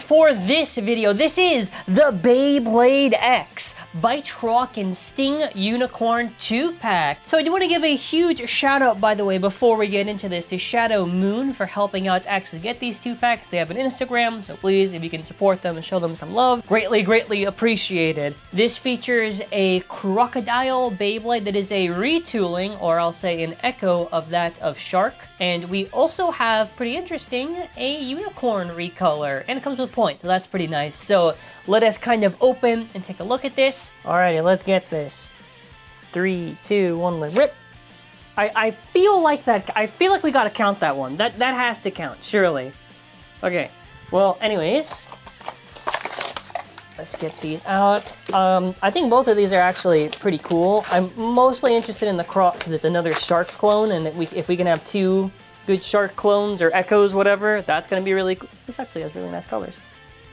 for this video. This is the Beyblade X Bite Croc and Sting Unicorn 2-pack. So I do want to give a huge shout out, by the way, before we get into this, to Shadow Moon for helping out to actually get these 2-packs. They have an Instagram, so please, if you can support them and show them some love, greatly appreciated. This features a crocodile Beyblade that is a retooling, or I'll say an echo of that of Shark. And we also have, pretty interesting, a unicorn recolor, and it comes with points, so that's pretty nice. So let us kind of open and take a look at this. Alrighty, let's get this. 3, 2, 1, let's rip. I feel like we gotta count that one. That has to count, surely. Okay, well, anyways, let's get these out. I think both of these are actually pretty cool. I'm mostly interested in the Croc because it's another Shark clone, and if we can have 2 good Shark clones or echoes, whatever, that's gonna be really cool. This actually has really nice colors.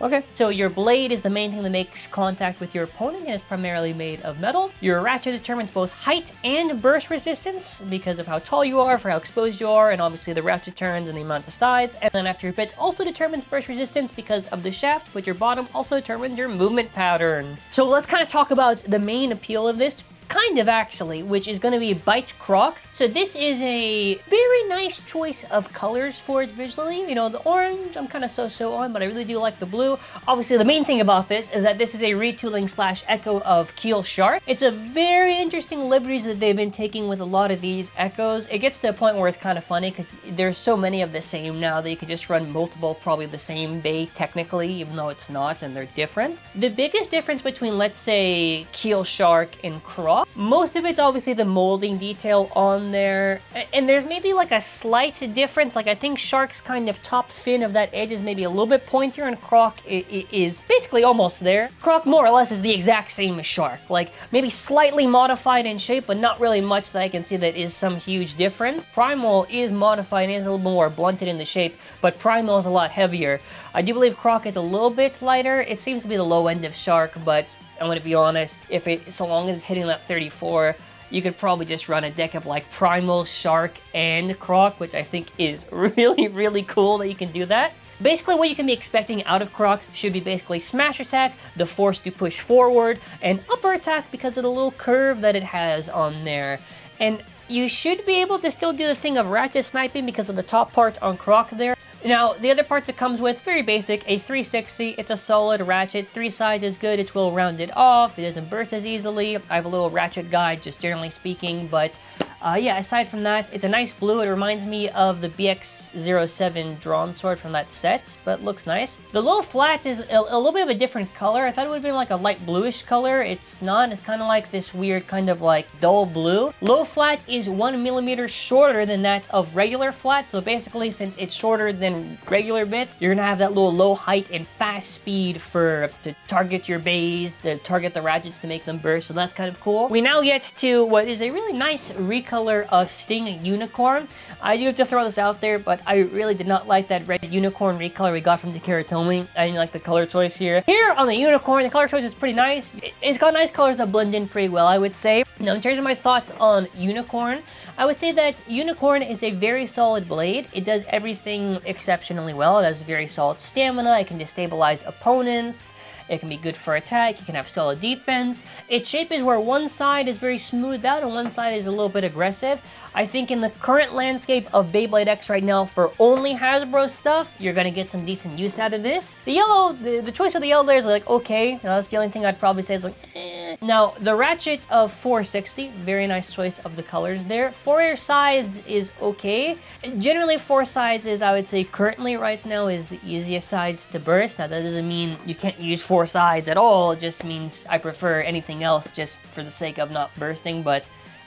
Okay, so your blade is the main thing that makes contact with your opponent and is primarily made of metal. Your ratchet determines both height and burst resistance because of how tall you are, for how exposed you are, and obviously the ratchet turns and the amount of sides. And then after your bit also determines burst resistance because of the shaft, but your bottom also determines your movement pattern. So let's kind of talk about the main appeal of this. Kind of, actually, which is going to be Bite Croc. So this is a very nice choice of colors for it visually. You know, the orange, I'm kind of so-so on, but I really do like the blue. Obviously, the main thing about this is that this is a retooling / echo of Keel Shark. It's a very interesting liberties that they've been taking with a lot of these echoes. It gets to a point where it's kind of funny because there's so many of the same now that you could just run multiple, probably the same bay technically, even though it's not, and they're different. The biggest difference between, let's say, Keel Shark and Croc, most of it's obviously the molding detail on there, and there's maybe like a slight difference. Like I think Shark's kind of top fin of that edge is maybe a little bit pointier, and Croc is basically almost there. Croc more or less is the exact same as Shark, like maybe slightly modified in shape, but not really much that I can see that is some huge difference. Primal is modified and is a little more blunted in the shape, but Primal is a lot heavier. I do believe Croc is a little bit lighter. It seems to be the low end of Shark, but I'm gonna be honest, so long as it's hitting that 34, you could probably just run a deck of like Primal, Shark, and Croc, which I think is really cool that you can do that. Basically, what you can be expecting out of Croc should be basically smash attack, the force to push forward, and upper attack because of the little curve that it has on there. And you should be able to still do the thing of ratchet sniping because of the top part on Croc there. Now, the other parts it comes with, very basic, a 360, it's a solid ratchet, 3 sides is good, it's well rounded off, it doesn't burst as easily. I have a little ratchet guide, just generally speaking, but yeah, aside from that, it's a nice blue. It reminds me of the BX-07 drawn sword from that set, but looks nice. The low flat is a little bit of a different color. I thought it would have been like a light bluish color. It's not. It's kind of like this weird kind of like dull blue. Low flat is 1 millimeter shorter than that of regular flat, so basically since it's shorter than regular bits, you're gonna have that little low height and fast speed to target your bays, to target the ratchets to make them burst, so that's kind of cool. We now get to what is a really nice recolor of Sting Unicorn. I do have to throw this out there, but I really did not like that red unicorn recolor we got from Takara Tomy. I didn't like the color choice here. Here on the Unicorn, the color choice is pretty nice. It's got nice colors that blend in pretty well, I would say. Now, in terms of my thoughts on Unicorn, I would say that Unicorn is a very solid blade. It does everything exceptionally well. It has very solid stamina. It can destabilize opponents. It can be good for attack. You can have solid defense. Its shape is where one side is very smoothed out and one side is a little bit aggressive. I think in the current landscape of Beyblade X right now, for only Hasbro stuff, you're gonna get some decent use out of this. The yellow, the choice of the yellow there is like, okay. That's the only thing I'd probably say is like, eh. Now, the ratchet of 460, very nice choice of the colors there. 4 sides is okay. Generally, 4 sides is, I would say, currently right now is the easiest sides to burst. Now, that doesn't mean you can't use 4 sides at all. It just means I prefer anything else just for the sake of not bursting, but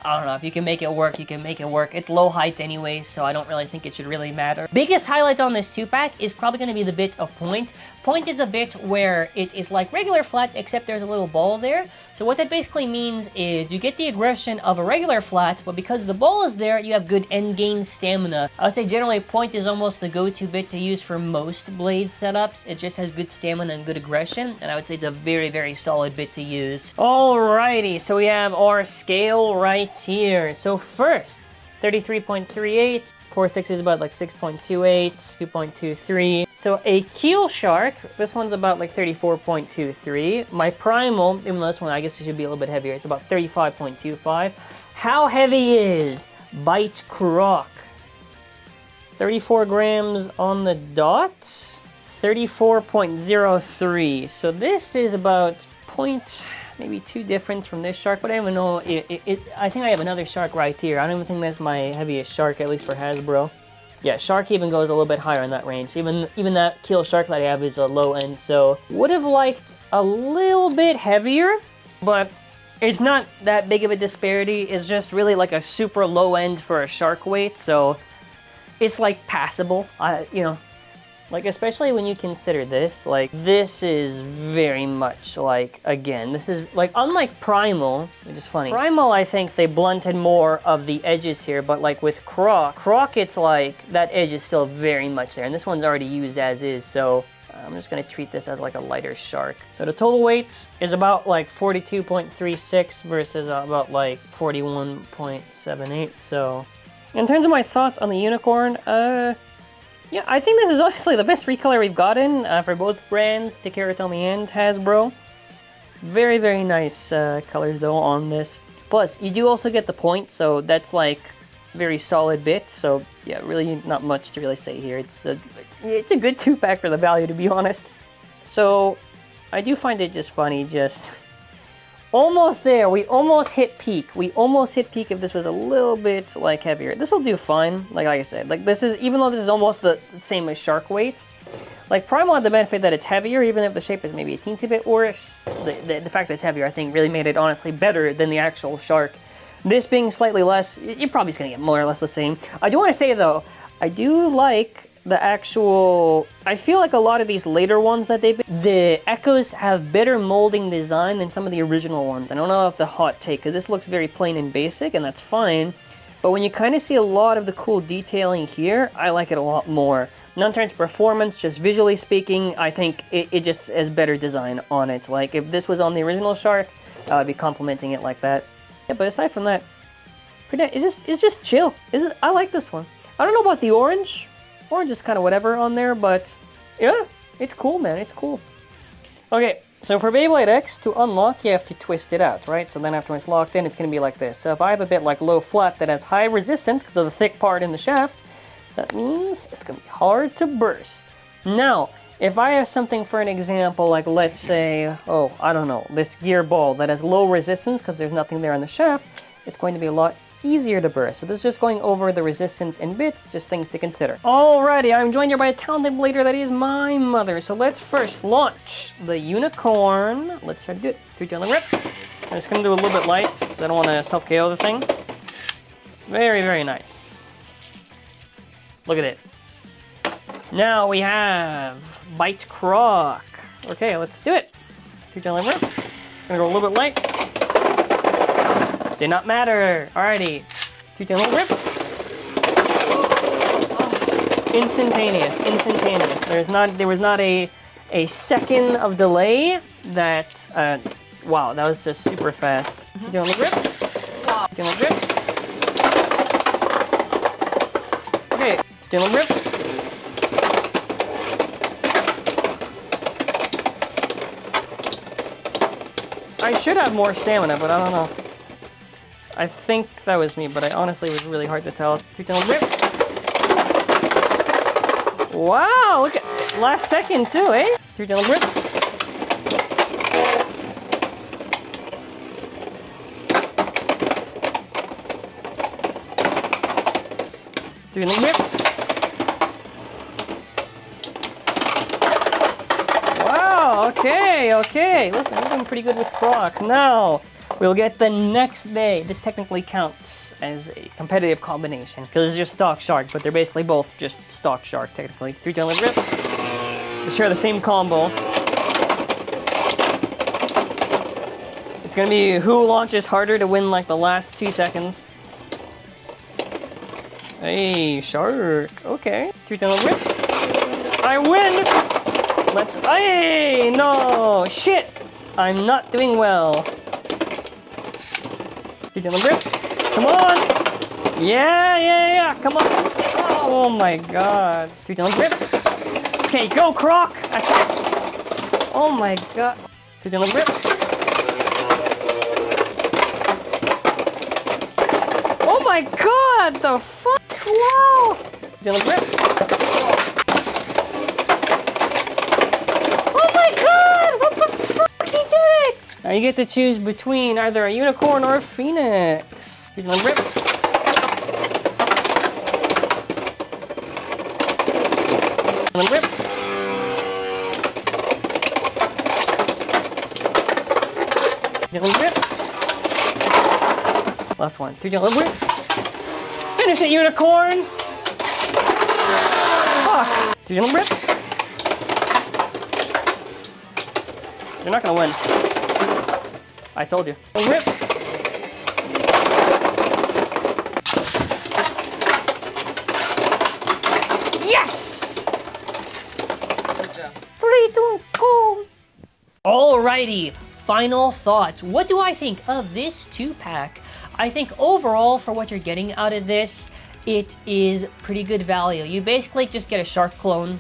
I don't know, if you can make it work, you can make it work. It's low height anyway, so I don't really think it should really matter. Biggest highlight on this 2-pack is probably going to be the bit of point. Point is a bit where it is like regular flat, except there's a little ball there. So what that basically means is you get the aggression of a regular flat, but because the ball is there, you have good endgame stamina. I would say generally point is almost the go-to bit to use for most blade setups. It just has good stamina and good aggression, and I would say it's a very solid bit to use. Alrighty, so we have our scale right here. So first, 33.38. 4.6 is about like 6.28, 2.23. So a keel shark, this one's about like 34.23. My primal, even though this one I guess it should be a little bit heavier, it's about 35.25. How heavy is Bite Croc? 34 grams on the dot, 34.03. So this is about maybe 2 difference from this shark, but I don't even know. I think I have another shark right here. I don't even think that's my heaviest shark, at least for Hasbro. Yeah, shark even goes a little bit higher in that range. Even that keel shark that I have is a low end, so would have liked a little bit heavier, but it's not that big of a disparity. It's just really like a super low end for a shark weight, so it's like passable. You know, like especially when you consider this, like this is very much like, again, this is like unlike Primal, which is funny. Primal, I think they blunted more of the edges here, but like with Croc, it's like that edge is still very much there, and this one's already used as is, so I'm just gonna treat this as like a lighter shark. So the total weight is about like 42.36 versus about like 41.78. So in terms of my thoughts on the unicorn, yeah, I think this is honestly the best recolor we've gotten for both brands, Takara and Hasbro. Very, very nice colors though on this. Plus, you do also get the point, so that's like very solid bit. So yeah, really not much to really say here. It's a good 2-pack for the value, to be honest. So I do find it just funny, just almost there. We almost hit peak. We almost hit peak if this was a little bit like heavier. This will do fine. Like I said, like this is, even though this is almost the same as shark weight, like Primal had the benefit that it's heavier, even if the shape is maybe a teensy bit worse. The fact that it's heavier, I think, really made it honestly better than the actual shark. This being slightly less, you're probably just gonna get more or less the same. I do want to say though, I do like the actual, I feel like a lot of these later ones that the Echoes have better molding design than some of the original ones. I don't know if the hot take, because this looks very plain and basic, and that's fine. But when you kind of see a lot of the cool detailing here, I like it a lot more. Not in terms of performance, just visually speaking, I think it just has better design on it. Like if this was on the original shark, I would be complimenting it like that. Yeah, but aside from that, it's just chill. I like this one. I don't know about the orange. Orange is kind of whatever on there, but yeah, it's cool, man. It's cool. Okay, so for Beyblade X, to unlock, you have to twist it out, right? So then after it's locked in, it's going to be like this. So if I have a bit like low flat that has high resistance because of the thick part in the shaft, that means it's going to be hard to burst. Now, if I have something, for an example, like let's say, oh, I don't know, this gear ball that has low resistance because there's nothing there on the shaft, it's going to be a lot easier to burst. So this is just going over the resistance in bits, just things to consider. Alrighty, I'm joined here by a talented blader that is my mother. So let's first launch the unicorn. Let's try to do it. 3, 2, 1, rip. I'm just gonna do a little bit light because I don't want to self-KO the thing. Very, very nice. Look at it. Now we have Bite Croc. Okay, let's do it. 3, 2, 1, rip. Gonna go a little bit light. Did not matter. Alrighty. 2, 2, 1, rip. Instantaneous. There was not a second of delay. That wow, that was just super fast. 2, 2, 1, rip. 2, 2, 1, rip. Okay. 2, 2, 1, rip. I should have more stamina, but I don't know. I think that was me, but I honestly was really hard to tell. 3, 2, 1, rip. Wow, look at last second too, eh? 3, 2, 1, rip. Three, rip. Wow, okay. Listen, we're doing pretty good with Croc. Now, we'll get the next day. This technically counts as a competitive combination because it's just stock shark, but they're basically both just stock shark technically. 3, 2, 1, rip. They share the same combo. It's gonna be who launches harder to win like the last 2 seconds. Hey, shark. Okay. 3, 2, 1, rip. I win. Let's. Hey, no shit. I'm not doing well. 3, 2, 1, rip. Come on! Yeah, come on! Oh my god. 3, 2, 1, rip. Okay, go Croc! Oh my god. Did you rip? Oh my god, the fuck? Wow! Did you rip? Oh my god! What the fuck? He did it! Now you get to choose between either a unicorn or a phoenix. Did you rip? Rip. Rip. Last one. Rip. Finish it, unicorn. Fuck. Rip. You're not gonna win. I told you. Rip. Yes. 3, 2, go! Alrighty, final thoughts. What do I think of this 2-pack? I think overall, for what you're getting out of this, it is pretty good value. You basically just get a shark clone.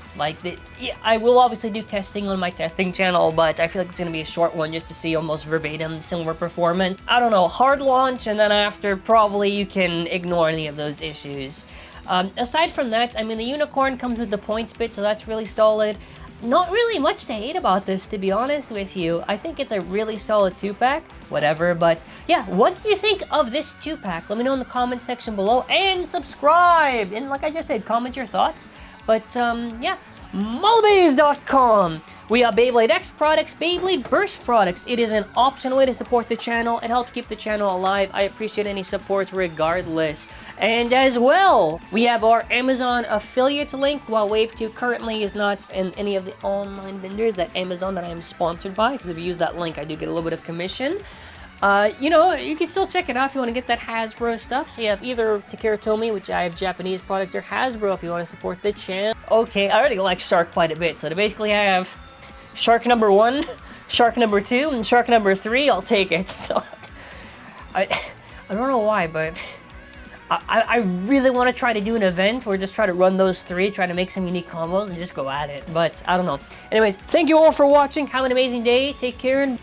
I will obviously do testing on my testing channel, but I feel like it's going to be a short one just to see almost verbatim similar performance. I don't know, hard launch, and then after, probably you can ignore any of those issues. Aside from that, I mean, the unicorn comes with the points bit, so that's really solid. Not really much to hate about this, to be honest with you. I think it's a really solid 2-pack. Whatever, but yeah, what do you think of this 2-pack? Let me know in the comment section below, and subscribe! And like I just said, comment your thoughts. But yeah, molebase.com. We have Beyblade X products, Beyblade Burst products. It is an optional way to support the channel. It helps keep the channel alive. I appreciate any support regardless. And as well, we have our Amazon affiliate link. While Wave 2 currently is not in any of the online vendors that Amazon that I am sponsored by, because if you use that link, I do get a little bit of commission. You know, you can still check it out if you want to get that Hasbro stuff. So you have either Takara Tomy, which I have Japanese products, or Hasbro if you want to support the channel. Okay, I already like Shark quite a bit. So to basically have Shark number 1, Shark number 2, and Shark number 3, I'll take it. So, I don't know why, but I really want to try to do an event or just try to run those 3, try to make some unique combos and just go at it. But I don't know. Anyways, thank you all for watching. Have an amazing day. Take care and